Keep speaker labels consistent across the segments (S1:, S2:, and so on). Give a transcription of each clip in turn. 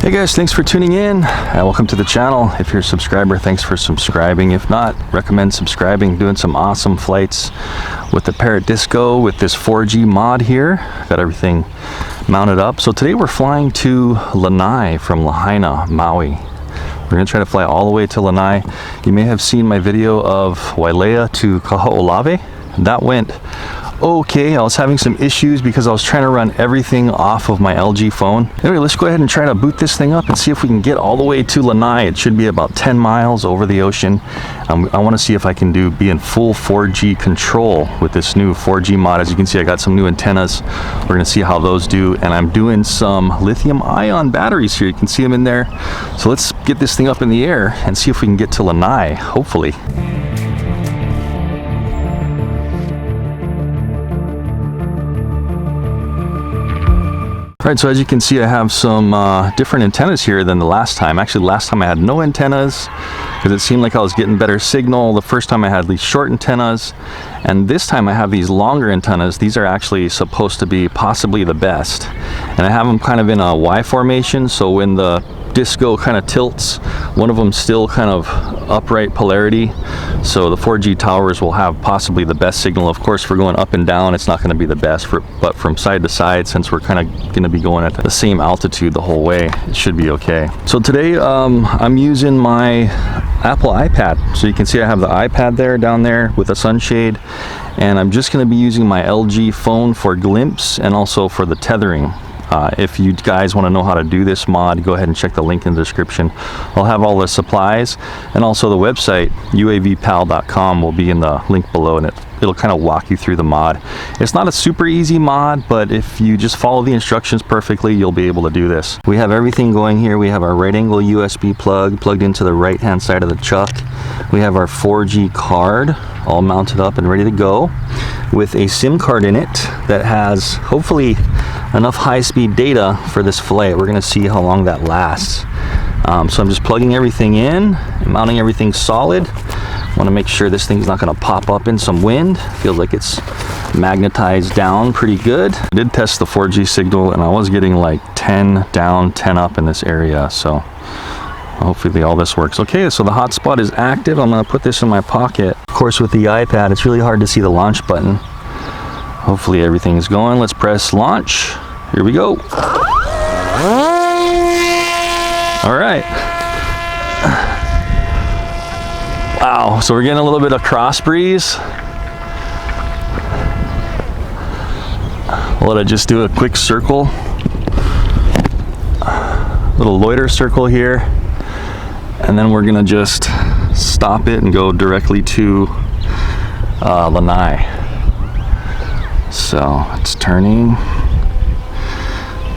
S1: Hey guys, thanks for tuning in and welcome to the channel. If you're a subscriber, thanks for subscribing. If not, recommend subscribing. Doing some awesome flights with the Parrot Disco with this 4G mod here. Got everything mounted up. So today we're flying to LANAI from Lahaina, Maui. We're gonna try to fly all the way to LANAI. You may have seen my video of Wailea to Kaho'olawe. That went okay. I was having some issues because I was trying to run everything off of my LG phone. Anyway, let's go ahead and try to boot this thing up and see if we can get all the way to LANAI. It should be about 10 miles over the ocean. I want to see if I can be in full 4G control with this new 4G mod. As you can see, I got some new antennas. We're going to see how those do. And I'm doing some lithium-ion batteries here. You can see them in there. So let's get this thing up in the air and see if we can get to LANAI, hopefully. Alright, so as you can see, I have some different antennas here than the last time. Actually, last time I had no antennas because it seemed like I was getting better signal. The first time I had these short antennas, and this time I have these longer antennas. These are actually supposed to be possibly the best. And I have them kind of in a Y formation, so when the disco kind of tilts, one of them still kind of upright polarity, so the 4G towers will have possibly the best signal. Of course, for going up and down, it's not going to be the best, but from side to side, since we're kind of going to be going at the same altitude the whole way, it should be okay. So today I'm using my Apple iPad. So you can see I have the iPad there, down there with a sunshade, and I'm just going to be using my LG phone for glimpse and also for the tethering. If you guys want to know how to do this mod, go ahead and check the link in the description. I'll have all the supplies, and also the website uavpal.com will be in the link below, and it'll kind of walk you through the mod. It's not a super easy mod, but if you just follow the instructions perfectly, you'll be able to do this. We have everything going here. We have our right angle USB plug plugged into the right hand side of the chuck. We have our 4G card all mounted up and ready to go with a SIM card in it that has hopefully enough high-speed data for this flight. We're gonna see how long that lasts. So I'm just plugging everything in and mounting everything solid. Want to make sure this thing's not going to pop up in some wind. Feels like it's magnetized down pretty good. I did test the 4G signal and I was getting like 10 down, 10 up in this area, so hopefully all this works. Okay, so the hotspot is active. I'm going to put this in my pocket. Of course, with the iPad, it's really hard to see the launch button. Hopefully everything is going. Let's press launch. Here we go. All right. Wow, so we're getting a little bit of cross breeze. I'll let it just do a quick circle. Little loiter circle here. And then we're gonna just stop it and go directly to LANAI. So it's turning.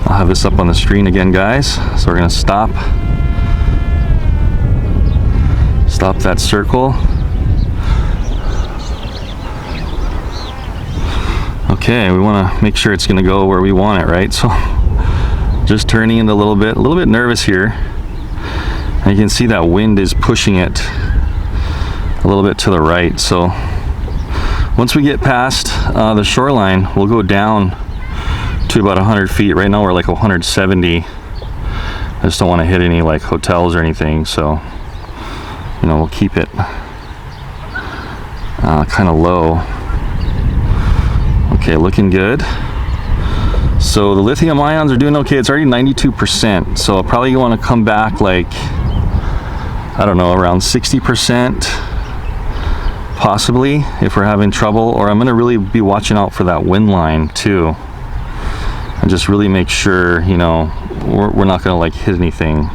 S1: I'll have this up on the screen again, guys. So we're gonna stop that circle. Okay, we want to make sure it's going to go where we want it, right? So just turning it a little bit nervous here. And you can see that wind is pushing it a little bit to the right. So once we get past the shoreline, we'll go down to about 100 feet. Right now we're like 170. I just don't want to hit any like hotels or anything, so you know, we'll keep it kind of low. Okay, looking good. So the lithium ions are doing okay. It's already 92%, so I'll probably want to come back like, I don't know, around 60% possibly if we're having trouble. Or I'm going to really be watching out for that wind line too, and just really make sure, you know, we're not going to like hit anything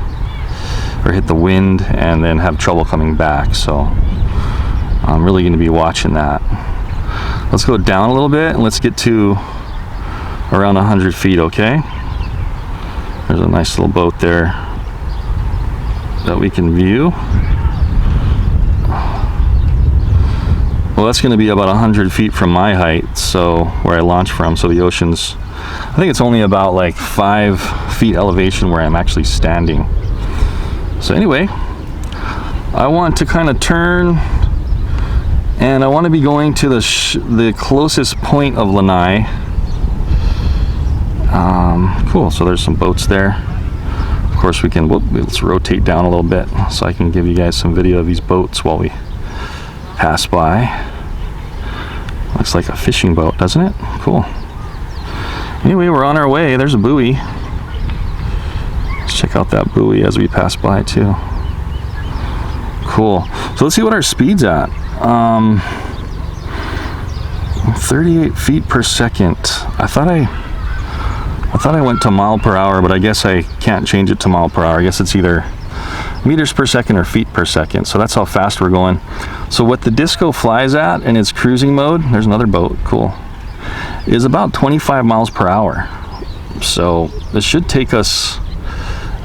S1: or hit the wind and then have trouble coming back. So I'm really going to be watching that. Let's go down a little bit and let's get to around 100 feet, okay? There's a nice little boat there that we can view. Well, that's going to be about 100 feet from my height, so where I launch from, so the ocean's, I think it's only about like 5 feet elevation where I'm actually standing. So anyway, I want to kind of turn, and I want to be going to the closest point of LANAI. Cool, so there's some boats there. Of course, we can, let's rotate down a little bit so I can give you guys some video of these boats while we pass by. Looks like a fishing boat, doesn't it? Cool. Anyway, we're on our way. There's a buoy. Let's check out that buoy as we pass by too. Cool. So let's see what our speed's at. 38 feet per second. I thought I went to mile per hour, but I guess I can't change it to mile per hour. I guess it's either meters per second or feet per second. So that's how fast we're going. So what the Disco flies at in its cruising mode, there's another boat, cool, is about 25 miles per hour. So this should take us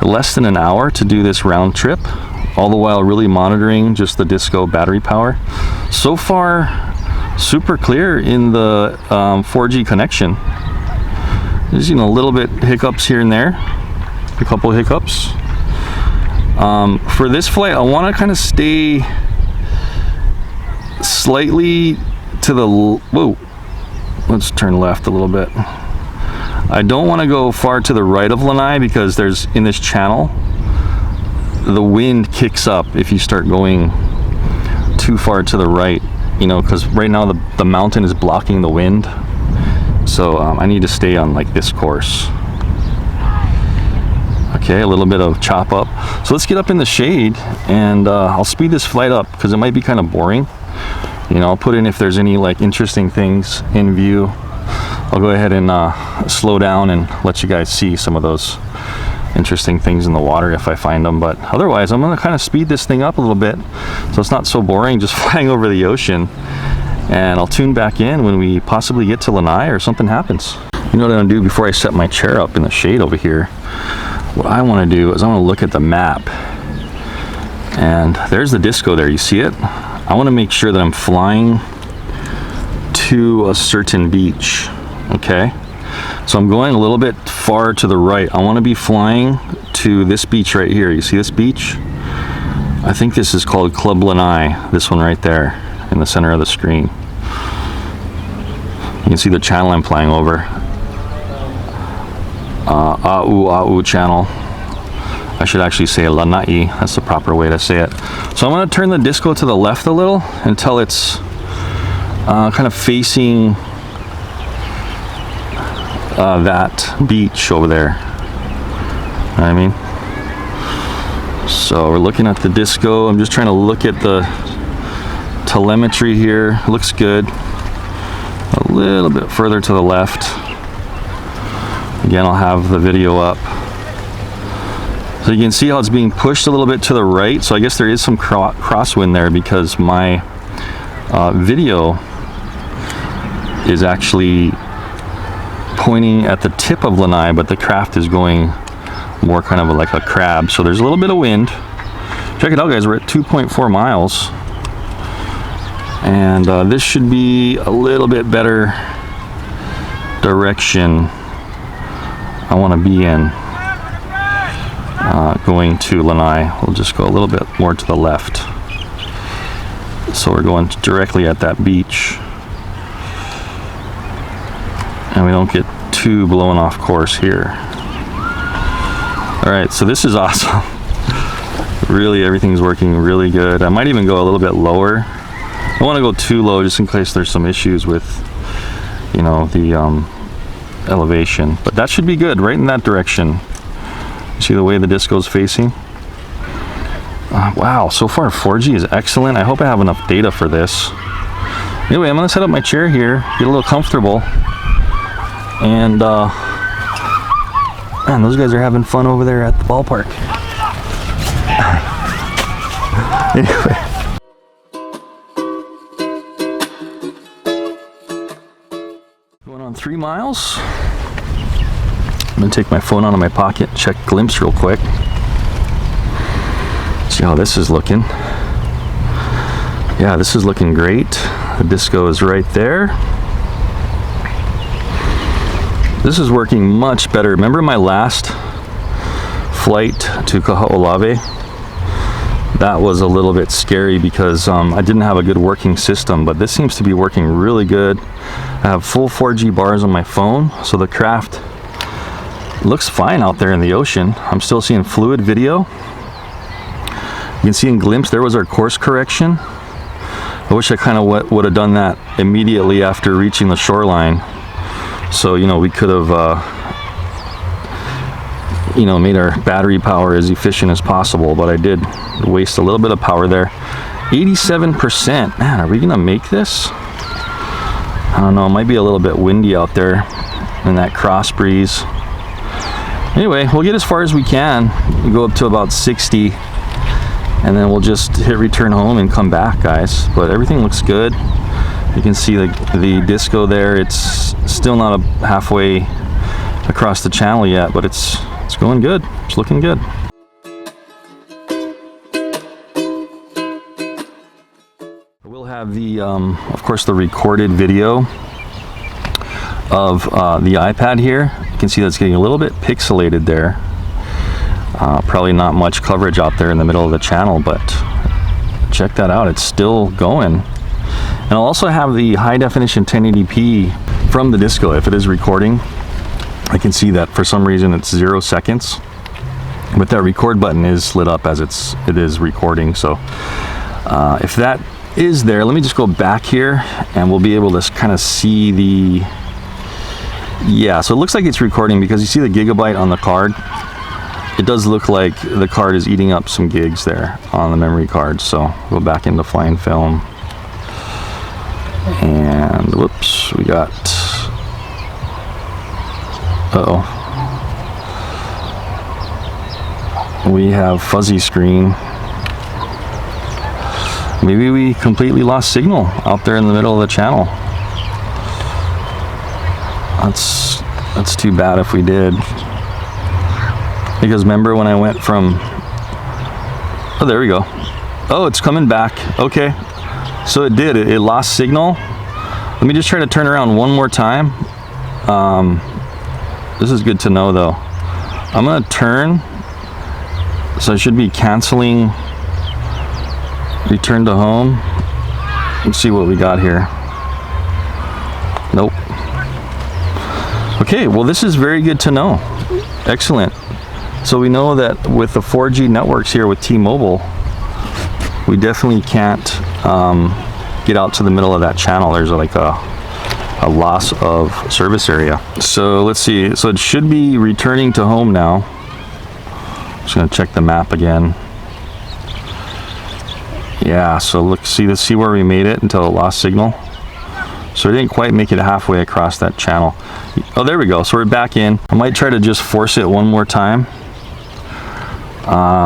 S1: less than an hour to do this round trip, all the while really monitoring just the Disco battery power. So far, super clear in the 4G connection. There's, you know, a little bit hiccups here and there, a couple of hiccups. For this flight, I want to kind of stay slightly to the, whoa, let's turn left a little bit. I don't want to go far to the right of Lanai because there's, in this channel, the wind kicks up if you start going too far to the right, you know, because right now the mountain is blocking the wind. So I need to stay on like this course. Okay, a little bit of chop up. So let's get up in the shade, and I'll speed this flight up because it might be kind of boring. You know, I'll put in if there's any like interesting things in view. I'll go ahead and slow down and let you guys see some of those interesting things in the water if I find them. But otherwise, I'm gonna kind of speed this thing up a little bit so it's not so boring just flying over the ocean. And I'll tune back in when we possibly get to Lanai or something happens. You know what I'm gonna do before I set my chair up in the shade over here? What I wanna do is I wanna look at the map. And there's the Disco there, you see it? I wanna make sure that I'm flying to a certain beach, okay? So I'm going a little bit far to the right. I wanna be flying to this beach right here. You see this beach? I think this is called Club Lanai, this one right there in the center of the screen. You can see the channel I'm flying over. Au channel. I should actually say LANAI. That's the proper way to say it. So I'm going to turn the Disco to the left a little until it's kind of facing that beach over there. You know what I mean? So we're looking at the Disco. I'm just trying to look at the telemetry here. It looks good. A little bit further to the left. Again, I'll have the video up. So you can see how it's being pushed a little bit to the right. So I guess there is some crosswind there because my video is actually pointing at the tip of Lanai, but the craft is going more kind of like a crab. So there's a little bit of wind. Check it out, guys. We're at 2.4 miles. And this should be a little bit better direction I want to be in going to Lanai. We'll just go a little bit more to the left. So we're going directly at that beach. And we don't get too blown off course here. Alright, so this is awesome. Really, everything's working really good. I might even go a little bit lower. I don't want to go too low just in case there's some issues with, you know, the elevation. But that should be good, right in that direction. See the way the Disco's facing? Wow, so far 4G is excellent. I hope I have enough data for this. Anyway, I'm going to set up my chair here, get a little comfortable. And, man, those guys are having fun over there at the ballpark. Anyway. Going on 3 miles. I'm gonna take my phone out of my pocket, check Glimpse real quick. See how this is looking. Yeah, this is looking great. The Disco is right there. This is working much better. Remember my last flight to Kaho'olawe? That was a little bit scary because I didn't have a good working system, but this seems to be working really good. I have full 4G bars on my phone, so the craft looks fine out there in the ocean. I'm still seeing fluid video. You can see in glimpse there was our course correction. I wish I kind of would have done that immediately after reaching the shoreline. So, you know, we could have, you know, made our battery power as efficient as possible, but I did waste a little bit of power there. 87%. Man, are we gonna make this? I don't know, it might be a little bit windy out there in that cross breeze. Anyway, we'll get as far as we can. We'll go up to about 60, and then we'll just hit return home and come back, guys. But everything looks good. You can see the disco there. It's still not halfway across the channel yet, but it's going good. It's looking good. We'll have the, of course, the recorded video of the iPad here. You can see that's getting a little bit pixelated there. Probably not much coverage out there in the middle of the channel, but check that out. It's still going. And I'll also have the high definition 1080p from the disco if it is recording. I can see that for some reason it's 0 seconds, but that record button is lit up as it is recording. So if that is there, let me just go back here and we'll be able to kind of see the, yeah, so it looks like it's recording because you see the gigabyte on the card. It does look like the card is eating up some gigs there on the memory card. So go back into flying film, and whoops, we got, we have fuzzy screen. Maybe we completely lost signal out there in the middle of the channel. That's too bad if we did. Because remember when I went from, oh, there we go. Oh, it's coming back. Okay. So it did. It lost signal. Let me just try to turn around one more time. This is good to know though. I'm going to turn. So I should be canceling return to home. Let's see what we got here. Nope. Okay, well this is very good to know. Excellent. So we know that with the 4G networks here with T-Mobile, we definitely can't get out to the middle of that channel. There's like a loss of service area. So let's see. So it should be returning to home now. Just gonna check the map again. Yeah, so let's see where we made it until it lost signal. So we didn't quite make it halfway across that channel. Oh, there we go. So we're back in. I might try to just force it one more time.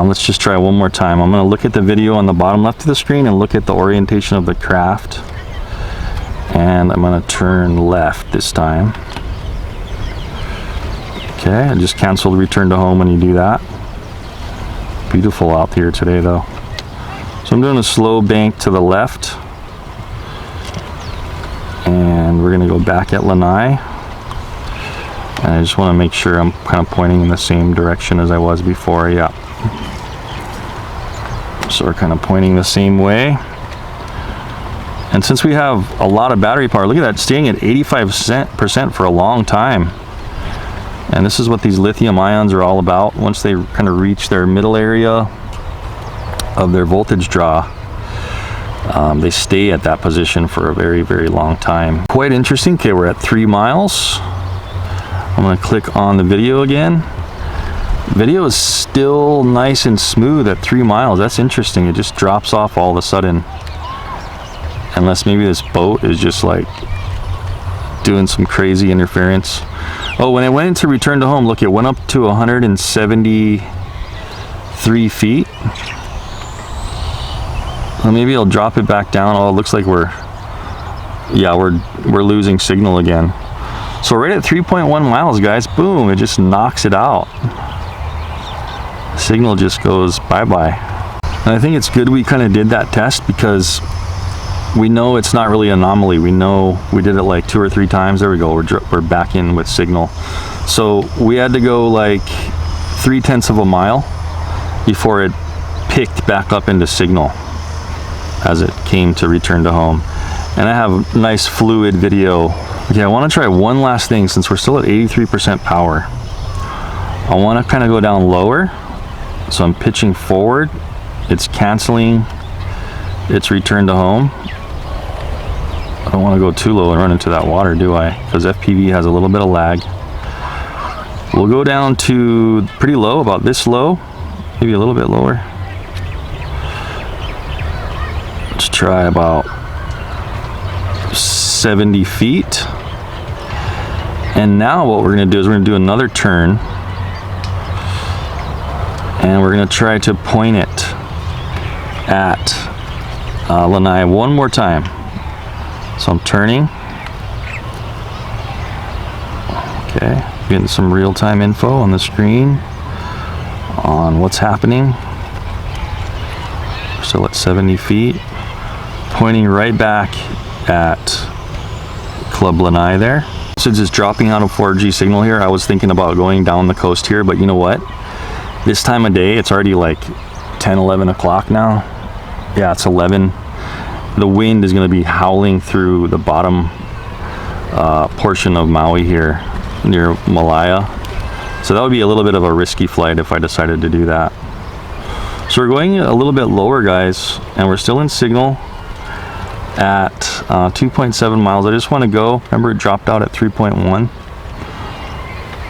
S1: Let's just try one more time. I'm going to look at the video on the bottom left of the screen and look at the orientation of the craft. And I'm going to turn left this time. Okay, I just canceled return to home when you do that. Beautiful out here today though. So I'm doing a slow bank to the left. And we're going to go back at LANAI. And I just want to make sure I'm kind of pointing in the same direction as I was before. Yeah. So we're kind of pointing the same way. And since we have a lot of battery power, look at that, staying at 85% for a long time. And this is what these lithium ions are all about. Once they kind of reach their middle area of their voltage draw, they stay at that position for a very, very long time. Quite interesting. Okay, we're at 3 miles. I'm going to click on the video again. Video is still nice and smooth at 3 miles. That's interesting. It just drops off all of a sudden. Unless maybe this boat is just like doing some crazy interference. Oh, when it went into return to home, look, it went up to 173 feet. Well, maybe I'll drop it back down. Oh, it looks like we're losing signal again. So right at 3.1 miles, guys, boom, it just knocks it out. Signal just goes bye-bye. And I think it's good we kind of did that test because we know it's not really an anomaly. We know we did it like 2 or 3 times. There we go, we're back in with signal. So we had to go like 0.3 of a mile before it picked back up into signal as it came to return to home. And I have nice fluid video. Okay, I want to try one last thing since we're still at 83% power. I want to kind of go down lower, so I'm pitching forward. It's canceling its return to home. I don't want to go too low and run into that water, do I? Because FPV has a little bit of lag. We'll go down to pretty low, about this low, maybe a little bit lower. Let's try about 70 feet. And now what we're going to do is we're going to do another turn. And we're going to try to point it at LANAI one more time. So I'm turning. Okay, getting some real-time info on the screen on what's happening. We're still at 70 feet. Pointing right back at Club LANAI there. Since it's dropping out of 4G signal here, I was thinking about going down the coast here, but you know what? This time of day, it's already like 10, 11 o'clock now. Yeah, it's 11. The wind is going to be howling through the bottom portion of Maui here near Malaya. So that would be a little bit of a risky flight if I decided to do that. So we're going a little bit lower, guys, and we're still in signal at 2.7 miles. I just want to go. Remember, it dropped out at 3.1.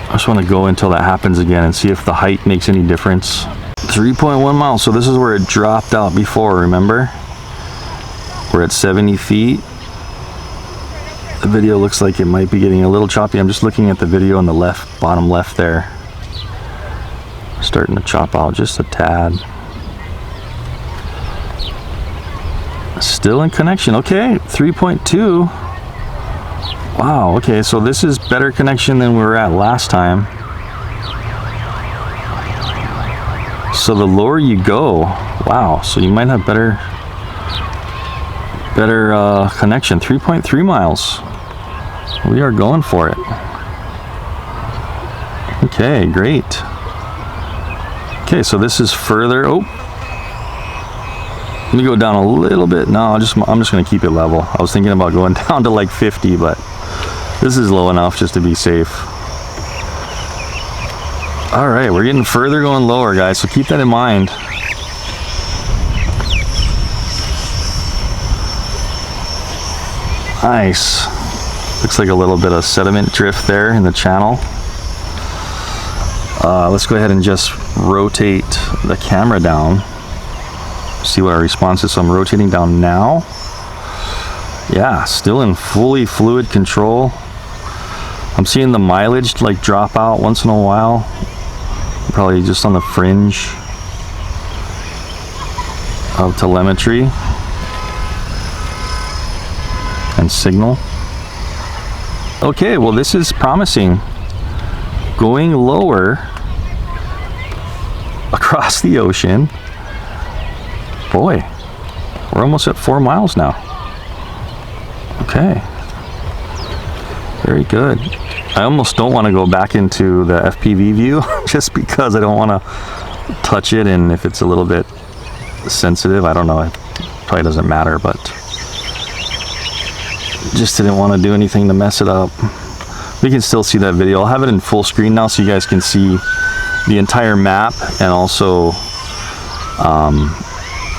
S1: I just want to go until that happens again and see if the height makes any difference. 3.1 miles. So this is where it dropped out before, remember? We're at 70 feet. The video looks like it might be getting a little choppy. I'm just looking at the video on the left, bottom left there. Starting to chop out just a tad. Still in connection. Okay, 3.2. Wow, okay, so this is better connection than we were at last time. So the lower you go, wow, so you might have better connection. 3.3 miles. We are going for it. Okay, great. Okay, so this is further. Oh, let me go down a little bit. No, I'm just going to keep it level. I was thinking about going down to like 50, but this is low enough just to be safe. All right, we're getting further going lower, guys, so keep that in mind. Nice. Looks like a little bit of sediment drift there in the channel. Let's go ahead and just rotate the camera down. See what our response is. So I'm rotating down now. Yeah, still in fully fluid control. I'm seeing the mileage like drop out once in a while. Probably just on the fringe of telemetry and signal. Okay, well, this is promising. Going lower across the ocean. Boy, we're almost at 4 miles now. Okay, very good. I almost don't want to go back into the FPV view just because I don't want to touch it, and if it's a little bit sensitive, I don't know, it probably doesn't matter, but just didn't want to do anything to mess it up. We can still see that video. I'll have it in full screen now so you guys can see the entire map and also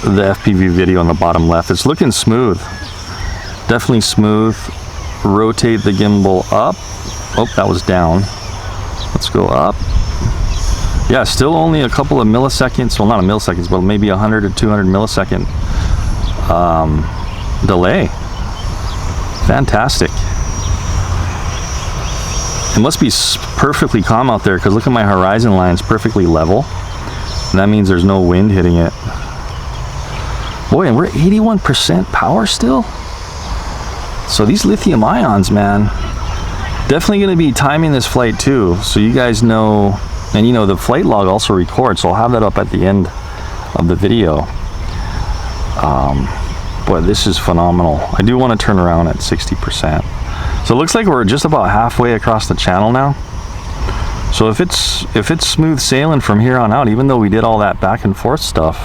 S1: the FPV video on the bottom left. It's looking smooth, definitely smooth. Rotate the gimbal up. Oh, that was down. Let's go up. Yeah, still only a couple of milliseconds, well, not a milliseconds, but maybe 100 or 200 millisecond delay. Fantastic. It must be perfectly calm out there because look at my horizon line, it's perfectly level. And that means there's no wind hitting it. Boy, and we're 81% power still. So these lithium ions, man, definitely going to be timing this flight too. So you guys know, and you know, the flight log also records, so I'll have that up at the end of the video. Boy, this is phenomenal. I do want to turn around at 60%. So it looks like we're just about halfway across the channel now. So if it's smooth sailing from here on out, even though we did all that back and forth stuff,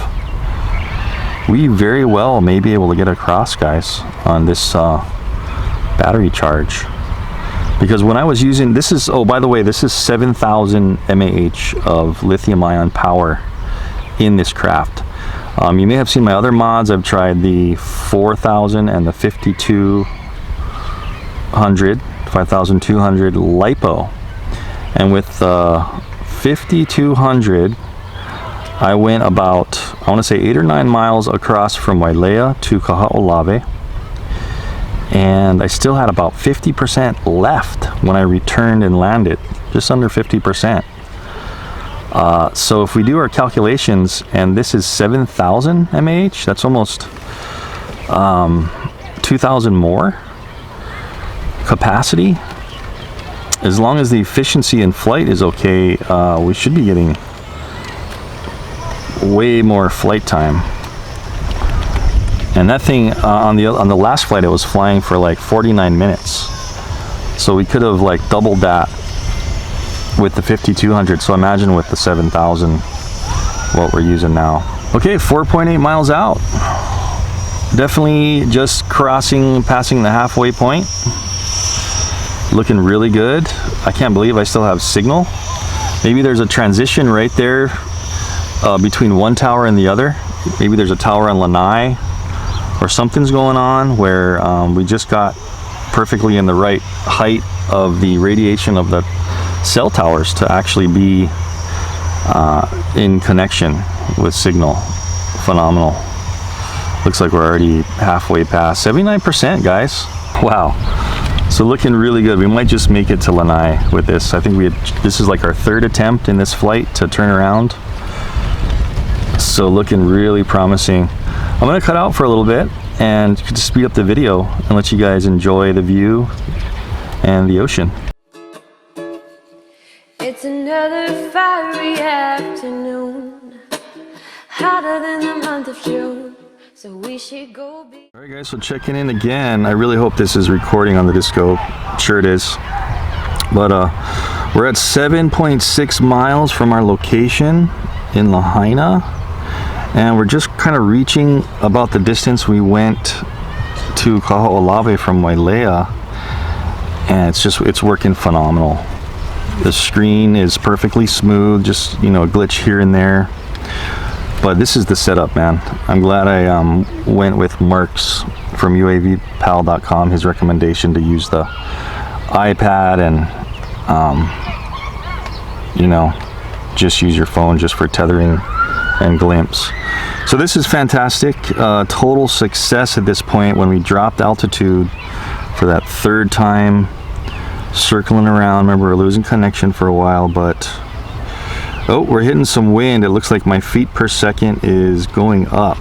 S1: we very well may be able to get across, guys, on this battery charge. Because when I was using, this is, oh, by the way, this is 7,000 mAh of lithium ion power in this craft. You may have seen my other mods. I've tried the 4,000 and the 5,200 LiPo. And with 5,200, I went about, I want to say 8 or 9 miles across from Wailea to Kaho'olawe. And I still had about 50% left when I returned and landed, just under 50%. So if we do our calculations, and this is 7,000 mAh, that's almost 2,000 more capacity. As long as the efficiency in flight is okay, we should be getting way more flight time. And that thing on the last flight, it was flying for like 49 minutes. So we could have like doubled that with the 5,200. So imagine with the 7,000, what we're using now. Okay, 4.8 miles out. Definitely just passing the halfway point. Looking really good. I can't believe I still have signal. Maybe there's a transition right there between one tower and the other. Maybe there's a tower on LANAI, or something's going on where we just got perfectly in the right height of the radiation of the cell towers to actually be in connection with signal. Phenomenal. Looks like we're already halfway past. 79%, guys. Wow. So looking really good. We might just make it to LANAI with this. I think this is like our 3rd attempt in this flight to turn around. So looking really promising. I'm gonna cut out for a little bit and just speed up the video and let you guys enjoy the view and the ocean.
S2: It's another fiery afternoon, hotter than the month of June, so we should go be.
S1: All right guys, so checking in again. I really hope this is recording on the Disco. Sure it is. But we're at 7.6 miles from our location in Lahaina. And we're just kind of reaching about the distance we went to Kaho'olawe from Wailea, and it's working phenomenal. The screen is perfectly smooth, just, you know, a glitch here and there. But this is the setup, man. I'm glad I went with Mark's from UAVpal.com, his recommendation to use the iPad and, you know, just use your phone just for tethering and glimpse. So this is fantastic. Total success at this point when we dropped altitude for that 3rd time circling around. Remember, we're losing connection for a while, but oh, we're hitting some wind. It looks like my feet per second is going up.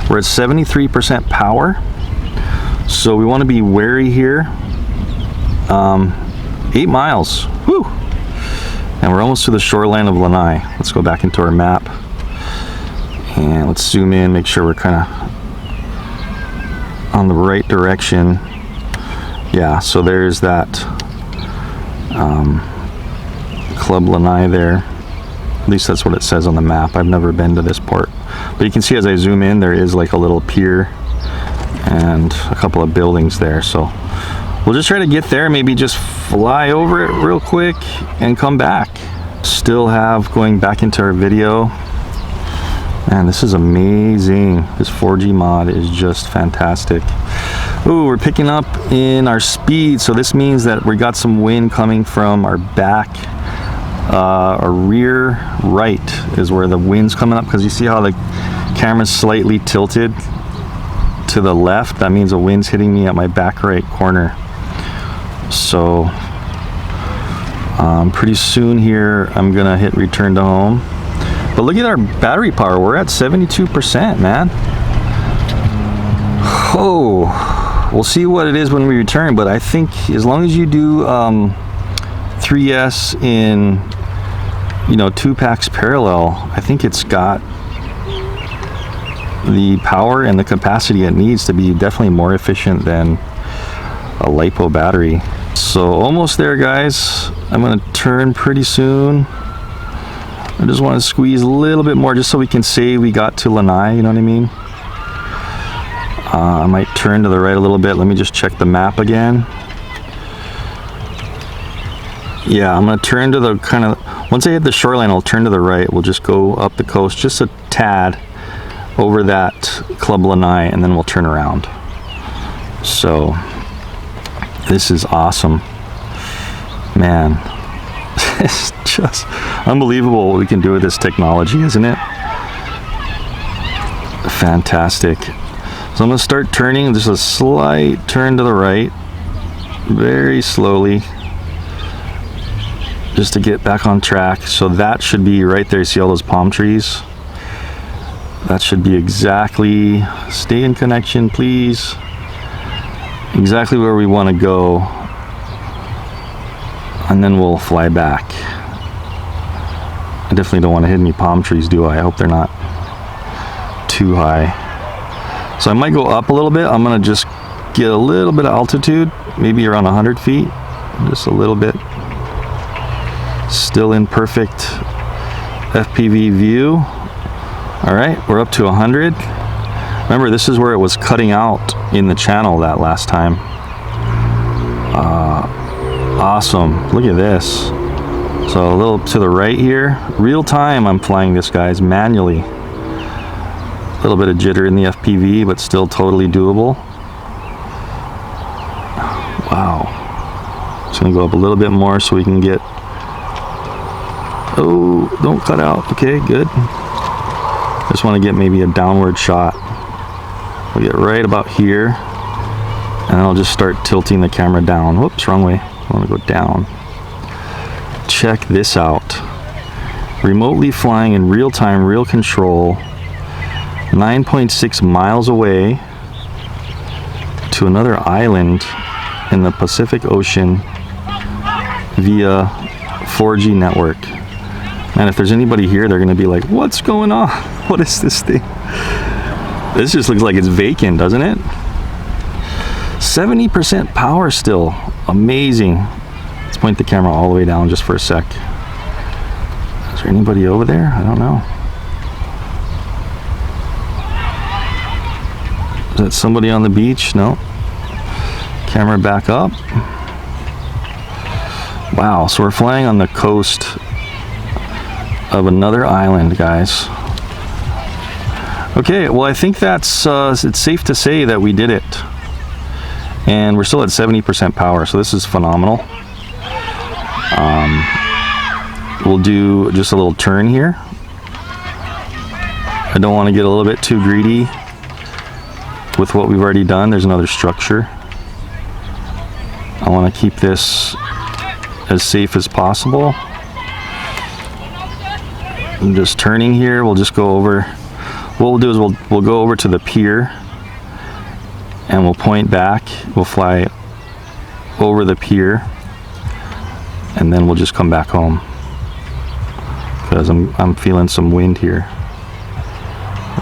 S1: We're at 73% power, so we want to be wary here. 8 miles. Woo! And we're almost to the shoreline of LANAI. Let's go back into our map. And let's zoom in, make sure we're kind of on the right direction. Yeah, so there's that Club LANAI there. At least that's what it says on the map. I've never been to this part. But you can see as I zoom in, there is like a little pier and a couple of buildings there. So we'll just try to get there, maybe just fly over it real quick and come back. Still have going back into our video. Man, this is amazing. This 4G mod is just fantastic. Ooh, we're picking up in our speed, so this means that we got some wind coming from our back. Our rear right is where the wind's coming up, because you see how the camera's slightly tilted to the left. That means the wind's hitting me at my back right corner. So pretty soon here I'm gonna hit return to home. But look at our battery power. We're at 72%, man. Oh, we'll see what it is when we return, but I think as long as you do 3S in, you know, 2 packs parallel, I think it's got the power and the capacity it needs to be definitely more efficient than a LiPo battery. So almost there, guys. I'm gonna turn pretty soon. I just want to squeeze a little bit more just so we can say we got to LANAI, you know what I mean? I might turn to the right a little bit. Let me just check the map again. Yeah, I'm gonna turn to the kind of, once I hit the shoreline, I'll turn to the right. We'll just go up the coast just a tad over that Club Lanai, and then we'll turn around. So this is awesome, man. It's just unbelievable what we can do with this technology, isn't it? Fantastic. So I'm gonna start turning, just a slight turn to the right, very slowly, just to get back on track. So that should be right there. See all those palm trees? That should be exactly, stay in connection please, exactly where we want to go, and then we'll fly back. I definitely don't want to hit any palm trees, do I? I hope they're not too high. So I might go up a little bit. I'm gonna just get a little bit of altitude, maybe around 100 feet, just a little bit. Still in perfect FPV view. All right, we're up to 100. Remember, this is where it was cutting out in the channel that last time. Awesome, look at this. So a little to the right here. Real time I'm flying this, guys, manually. A little bit of jitter in the FPV, but still totally doable. Wow. Just gonna go up a little bit more so we can get, oh, don't cut out. Okay, good. Just want to get maybe a downward shot. We'll get right about here, and I'll just start tilting the camera down. Whoops, wrong way. I want to go down. Check this out. Remotely flying in real time, real control, 9.6 miles away to another island in the Pacific Ocean via 4G network. Man, if there's anybody here, they're gonna be like, what's going on? What is this thing? This just looks like it's vacant, doesn't it? 70% power still. Amazing. Let's point the camera all the way down just for a sec. Is there anybody over there? I don't know. Is that somebody on the beach? No. Camera back up. Wow, so we're flying on the coast of another island, guys. Okay, well, I think that's it's safe to say that we did it, and we're still at 70% power, so this is phenomenal. We'll do just a little turn here. I don't want to get a little bit too greedy with what we've already done. There's another structure. I want to keep this as safe as possible. I'm just turning here. We'll just go over. What we'll do is we'll go over to the pier, and we'll point back. We'll fly over the pier, and then we'll just come back home because I'm feeling some wind here.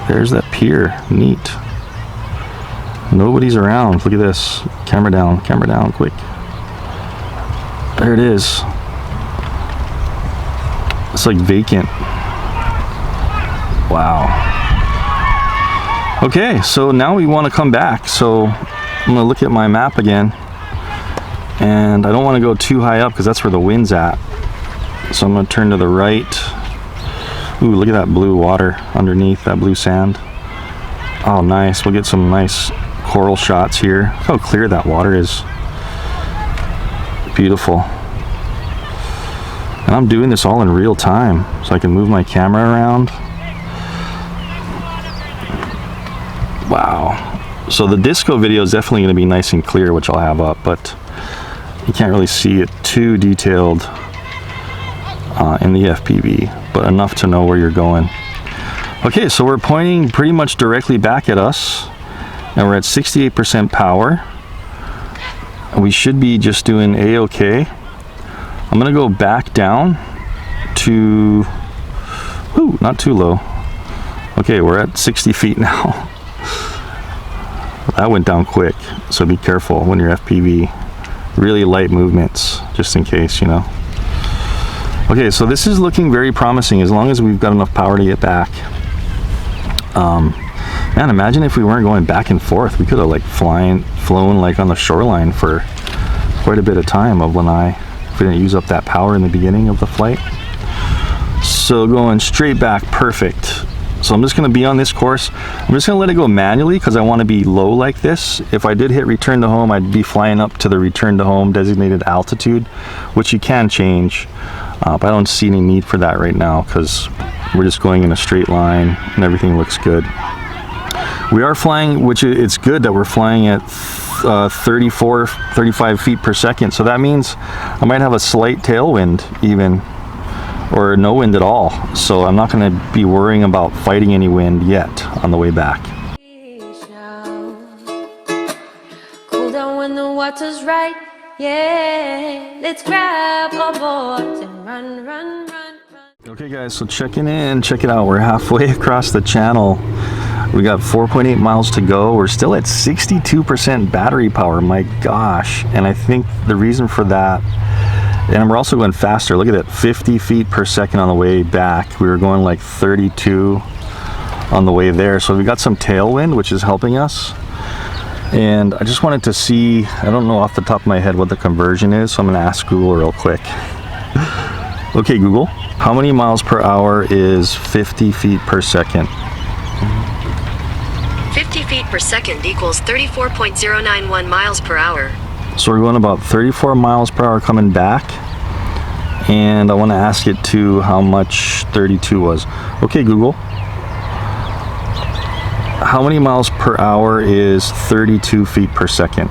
S1: There's that pier. Neat. Nobody's around. Look at this. Camera down, quick. There it is. It's like vacant. Wow. Okay, so now we want to come back. So I'm gonna look at my map again, and I don't want to go too high up because that's where the wind's at. So I'm gonna turn to the right. Ooh, look at that blue water underneath, that blue sand. Oh, nice. We'll get some nice coral shots here. Look how clear that water is. Beautiful. And I'm doing this all in real time, so I can move my camera around. Wow. So the disco video is definitely going to be nice and clear, which I'll have up, but you can't really see it too detailed in the FPV, but enough to know where you're going. Okay, so we're pointing pretty much directly back at us, and we're at 68% power. And we should be just doing A-OK. I'm gonna go back down to, ooh, not too low. Okay, we're at 60 feet now. That went down quick, so be careful when you're FPV. Really light movements, just in case, you know. Okay, so this is looking very promising as long as we've got enough power to get back. Man, imagine if we weren't going back and forth. We could have like flown like on the shoreline for quite a bit of time of Lanai if we didn't use up that power in the beginning of the flight. So going straight back, perfect. So I'm just going to be on this course. I'm just going to let it go manually because I want to be low like this. If I did hit return to home, I'd be flying up to the return to home designated altitude, which you can change. But I don't see any need for that right now because we're just going in a straight line and everything looks good. We are flying, which it's good that we're flying at 35 feet per second. So that means I might have a slight tailwind even, or no wind at all. So I'm not going to be worrying about fighting any wind yet on the way back.
S2: Cool down when the water's right. Yeah, let's grab our boards and run, run, run, run.
S1: Okay guys, so checking in, check it out. We're halfway across the channel. We got 4.8 miles to go. We're still at 62% battery power, my gosh. And I think the reason for that, and we're also going faster. Look at that, 50 feet per second on the way back. We were going like 32 on the way there. So we got some tailwind, which is helping us. And I just wanted to see, I don't know off the top of my head what the conversion is, so I'm gonna ask Google real quick. Okay, Google, how many miles per hour is 50 feet per second?
S3: 50 feet per second equals 34.091 miles per hour.
S1: So we're going about 34 miles per hour coming back. And I want to ask it to how much 32 was. Okay, Google. How many miles per hour is 32 feet per second?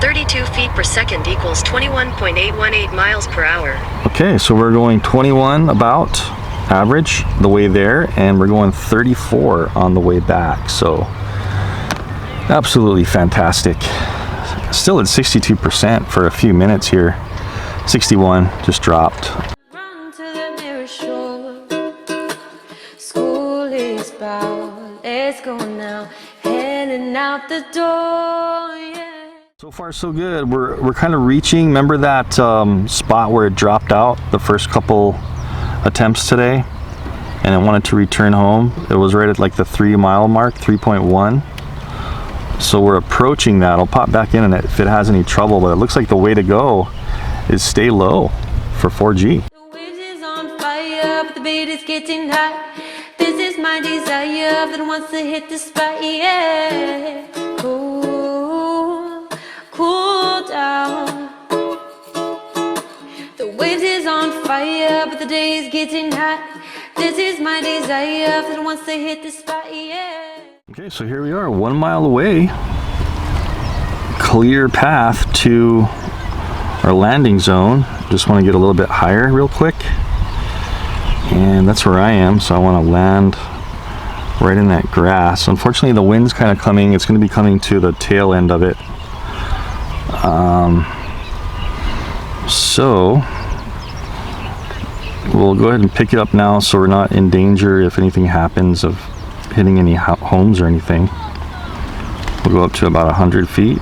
S3: 32 feet per second equals 21.818 miles per hour.
S1: Okay, so we're going 21 about average the way there, and we're going 34 on the way back. So absolutely fantastic. Still at 62% for a few minutes here. 61 just dropped.
S2: Run to the nearest shore. School is bound. Let's go now. Heading out the door. Yeah.
S1: So far so good. We're kind of reaching. Remember that spot where it dropped out the first couple attempts today, and it wanted to return home? It was right at like the 3 mile mark, 3.1. So we're approaching that. I'll pop back in and if it has any trouble, but it looks like the way to go is stay low for 4G.
S2: The waves is on fire, but the bait is getting hot. This is my desire that wants to hit the spot. Yeah, cool, cool down. The waves is on fire, but the day is getting hot. This is my desire that wants to hit the spot. Yeah.
S1: Okay, so here we are, 1 mile away. Clear path to our landing zone. Just want to get a little bit higher real quick. And that's where I am, so I want to land right in that grass. Unfortunately, the wind's kind of coming. It's going to be coming to the tail end of it. So we'll go ahead and pick it up now so we're not in danger if anything happens of hitting any homes or anything. We'll go up to about 100 feet.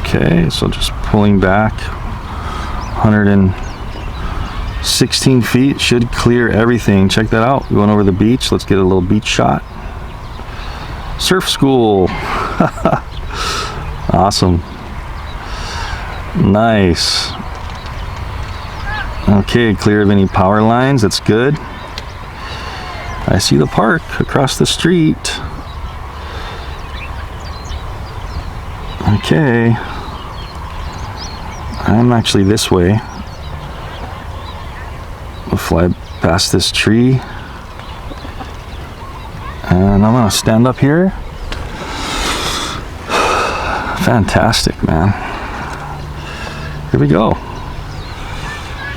S1: Okay, so just pulling back 116 feet should clear everything. Check that out. Going over the beach. Let's get a little beach shot. Surf school. Awesome. Nice. Okay, clear of any power lines. That's good. I see the park across the street. Okay. I'm actually this way. We'll fly past this tree. And I'm gonna stand up here. Fantastic, man. Here we go.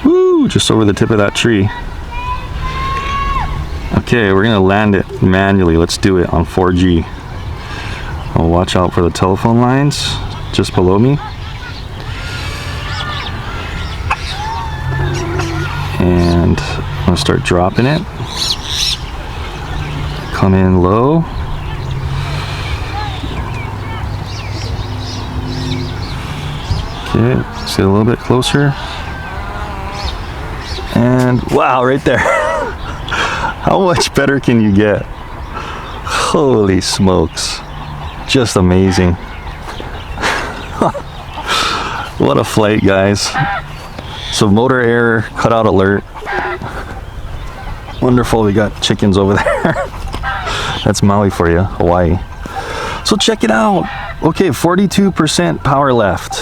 S1: Woo! Just over the tip of that tree. Okay, we're gonna land it manually. Let's do it on 4G. I'll watch out for the telephone lines just below me. And I'm gonna start dropping it. Come in low. Okay, let's get a little bit closer. And wow, right there. How much better can you get? Holy smokes. Just amazing. What a flight, guys. So motor error, cutout alert. Wonderful, we got chickens over there. That's Maui for you, Hawaii. So check it out. Okay, 42% power left.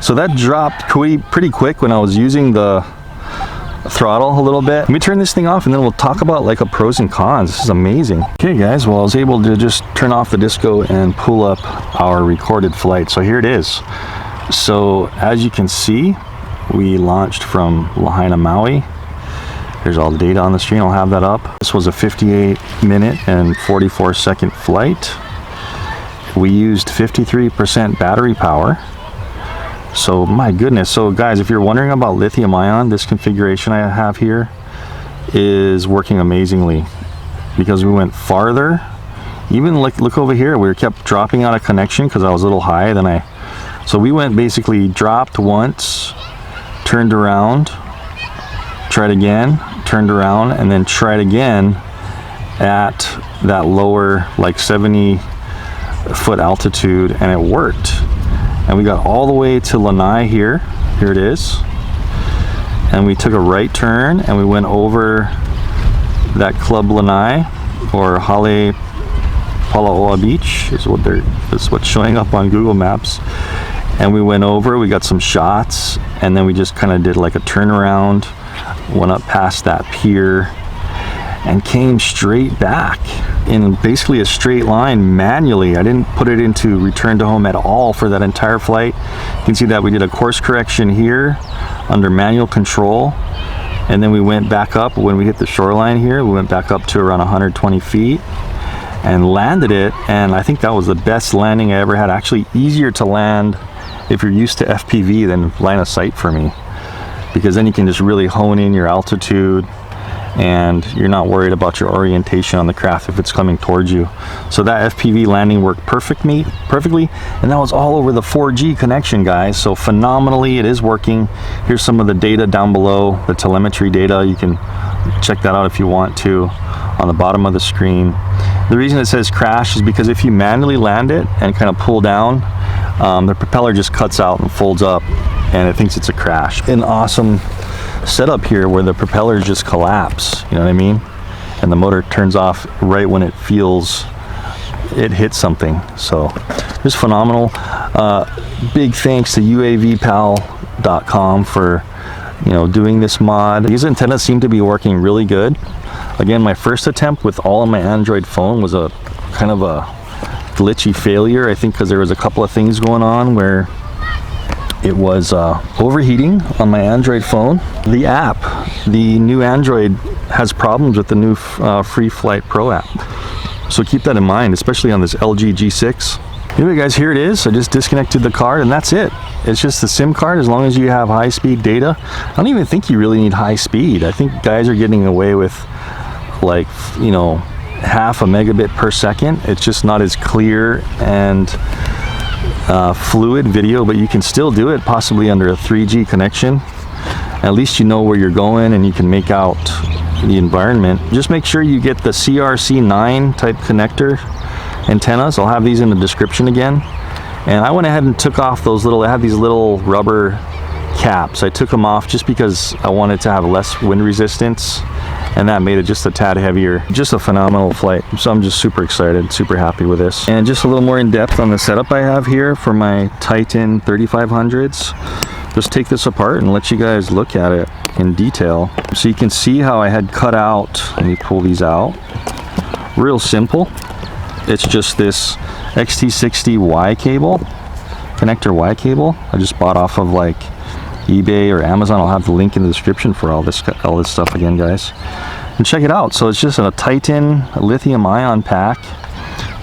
S1: So that dropped pretty quick when I was using the throttle a little bit. Let me turn this thing off and then we'll talk about like a pros and cons. This is amazing. Okay guys, well I was able to just turn off the disco and pull up our recorded flight. So here it is. So as you can see, we launched from Lahaina, Maui. There's all the data on the screen, I'll have that up. This was a 58-minute and 44-second flight. We used 53% battery power. So my goodness, so guys, if you're wondering about lithium ion, this configuration I have here is working amazingly because we went farther. Even look over here, we kept dropping out of connection because I was a little high. So we went basically dropped once, turned around, tried again, turned around, and then tried again at that lower like 70-foot altitude, and it worked. And we got all the way to Lanai here. Here it is. And we took a right turn and we went over that Club Lanai, or Hale Palaoa Beach is what's showing up on Google Maps. And we went over, we got some shots, and then we just kind of did like a turnaround, went up past that pier and came straight back in basically a straight line manually. I didn't put it into return to home at all for that entire flight. You can see that we did a course correction here under manual control, and then we went back up when we hit the shoreline here. We went back up to around 120 feet and landed it, and I think that was the best landing I ever had. Actually easier to land if you're used to FPV than line of sight for me, because then you can just really hone in your altitude and you're not worried about your orientation on the craft if it's coming towards you. So that FPV landing worked perfectly, and that was all over the 4G connection, guys. So phenomenally, it is working. Here's some of the data down below, the telemetry data. You can check that out if you want to on the bottom of the screen. The reason it says crash is because if you manually land it and kind of pull down, the propeller just cuts out and folds up, and it thinks it's a crash. An awesome setup here where the propellers just collapse, you know what I mean? And the motor turns off right when it feels it hit something. So just phenomenal. Big thanks to UAVpal.com for doing this mod. These antennas seem to be working really good. Again, my first attempt with all of my Android phone was a kind of a glitchy failure, I think, because there was a couple of things going on where it was overheating on my Android phone. The app, the new Android, has problems with the new Free Flight Pro app. So keep that in mind, especially on this LG G6. Anyway guys, here it is. I just disconnected the card and that's it. It's just the SIM card as long as you have high-speed data. I don't even think you really need high speed. I think guys are getting away with like, half a megabit per second. It's just not as clear and fluid video, but you can still do it possibly under a 3G connection. At least you know where you're going and you can make out the environment. Just make sure you get the CRC9 type connector antennas. I'll have these in the description again. And I went ahead and took off those I had these little rubber caps. I took them off just because I wanted to have less wind resistance, and that made it just a tad heavier. Just a phenomenal flight. So I'm just super excited, super happy with this. And just a little more in depth on the setup I have here for my Titan 3500s. Just take this apart and let you guys look at it in detail. So you can see how I had cut out, let me pull these out. Real simple. It's just this XT60 Y cable, connector Y cable. I just bought off of like eBay or Amazon. I'll have the link in the description for all this stuff again, guys. And check it out. So it's just a Titan lithium ion pack.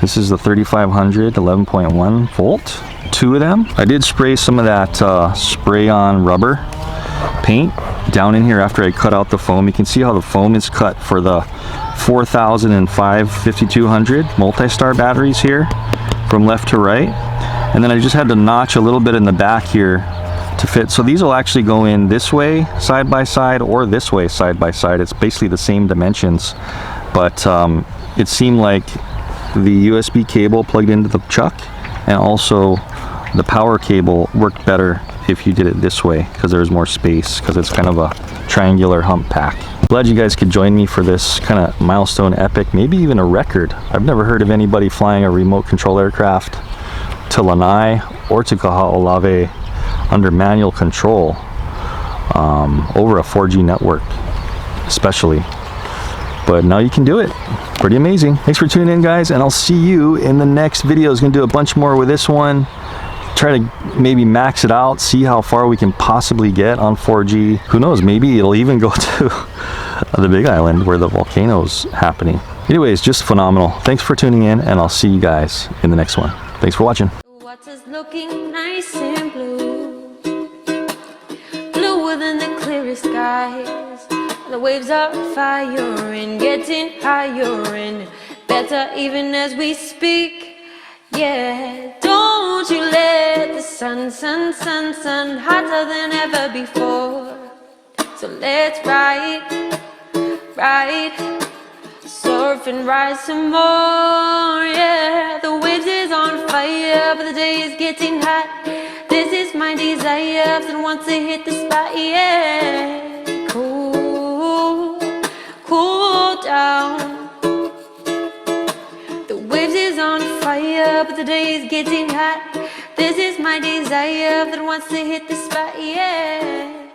S1: This is the 3500 11.1 volt. 2 of them. I did spray some of that spray on rubber paint down in here after I cut out the foam. You can see how the foam is cut for the 4005 5200 multi-star batteries here from left to right. And then I just had to notch a little bit in the back here to fit. So these will actually go in this way side by side or this way side by side. It's basically the same dimensions, but it seemed like the USB cable plugged into the chuck and also the power cable worked better if you did it this way, because there's more space, because it's kind of a triangular hump pack. Glad you guys could join me for this kind of milestone epic, maybe even a record. I've never heard of anybody flying a remote control aircraft to Lanai or to Kaho'olawe under manual control over a 4G network, especially. But now you can do it. Pretty amazing. Thanks for tuning in, guys, and I'll see you in the next video. I was gonna do a bunch more with this one. Try to maybe max it out, see how far we can possibly get on 4G. Who knows, maybe it'll even go to the Big Island where the volcano's happening. Anyways, just phenomenal. Thanks for tuning in, and I'll see you guys in the next one. Thanks for watching.
S2: Water's looking nice and blue, bluer than the clearest skies. The waves are firing, getting higher and better even as we speak. Yeah, don't you let the sun hotter than ever before. So let's ride, surf and rise some more. Yeah, the waves is on fire, but the day is getting hot. This is my desire that wants to hit the spot. Yeah, cool down. The waves is on fire, but the day is getting hot. This is my desire that wants to hit the spot. Yeah.